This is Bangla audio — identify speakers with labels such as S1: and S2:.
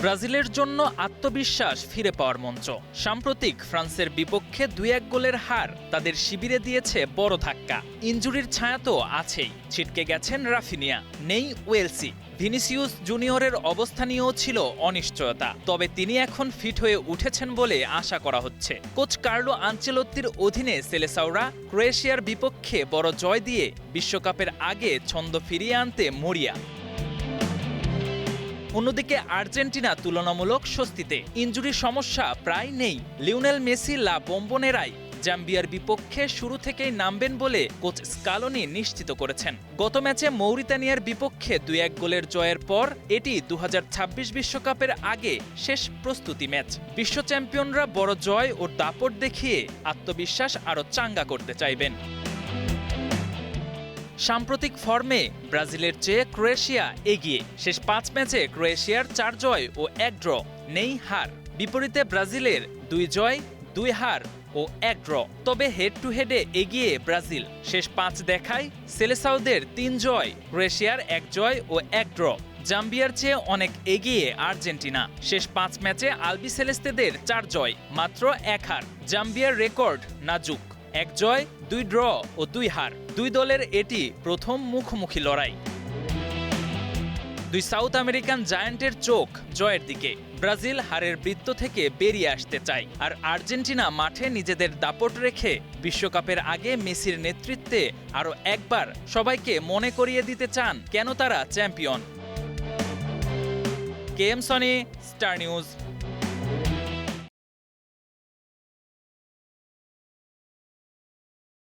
S1: ব্রাজিলের জন্য আত্মবিশ্বাস ফিরে পাওয়ার মঞ্চ। সাম্প্রতিক ফ্রান্সের বিপক্ষে ২-১ গোলের হার তাদের শিবিরে দিয়েছে বড় ধাক্কা। ইনজুরির ছায়া তো আছেই, ছিটকে গেছেন রাফিনিয়া, নেই ওয়েলসি। ভিনিসিয়াস জুনিয়রের অবস্থা নিয়েও ছিল অনিশ্চয়তা, তবে তিনি এখন ফিট হয়ে উঠেছেন বলে আশা করা হচ্ছে। কোচ কার্লো আনচেলত্তির অধীনে সেলেসাওরা ক্রোয়েশিয়ার বিপক্ষে বড় জয় দিয়ে বিশ্বকাপের আগে ছন্দ ফিরিয়ে আনতে মরিয়া। অন্যদিকে আর্জেন্টিনা তুলনামূলক স্বস্তিতে, ইনজুরির সমস্যা প্রায় নেই। লিওনেল মেসি লা বোম্বোনেরাই জাম্বিয়ার বিপক্ষে শুরু থেকেই নামবেন বলে কোচ স্কালোনি নিশ্চিত করেছেন। গত ম্যাচে মৌরিতানিয়ার বিপক্ষে ২-১ গোলের জয়ের পর এটি ২০২৬ বিশ্বকাপের আগে শেষ প্রস্তুতি ম্যাচ। বিশ্ব চ্যাম্পিয়নরা বড় জয় ও দাপট দেখিয়ে আত্মবিশ্বাস আরও চাঙ্গা করতে চাইবেন। সাম্প্রতিক ফর্মে ব্রাজিলের চেয়ে ক্রোয়েশিয়া এগিয়ে। শেষ ৫ ম্যাচে ক্রোয়েশিয়ার ৪ জয় ও ১ ড্র, নেই হার। বিপরীতে ব্রাজিলের ২ জয়, ২ হার ও ১ ড্র। তবে হেড টু হেডে এগিয়ে ব্রাজিল। শেষ ৫ দেখায় সেলেসাওদের ৩ জয়, ক্রোয়েশিয়ার ১ জয় ও ১ ড্র। জাম্বিয়ার চেয়ে অনেক এগিয়ে আর্জেন্টিনা। শেষ ৫ ম্যাচে আলবিসেলেস্তেদের ৪ জয়, মাত্র ১ হার। জাম্বিয়ার রেকর্ড নাজুক, ১ জয়, ২ ড্র ও ২ হার। দুই দলের এটি প্রথম মুখোমুখি লড়াই। দুই সাউথ আমেরিকান জায়ান্টের চোখ জয়ের দিকে। ব্রাজিল হারের বৃত্ত থেকে বেরিয়ে আসতে চায়, আর আর্জেন্টিনা মাঠে নিজেদের দাপট রেখে বিশ্বকাপের আগে মেসির নেতৃত্বে আরও একবার সবাইকে মনে করিয়ে দিতে চান কেন তারা champion. K M Sony, star news.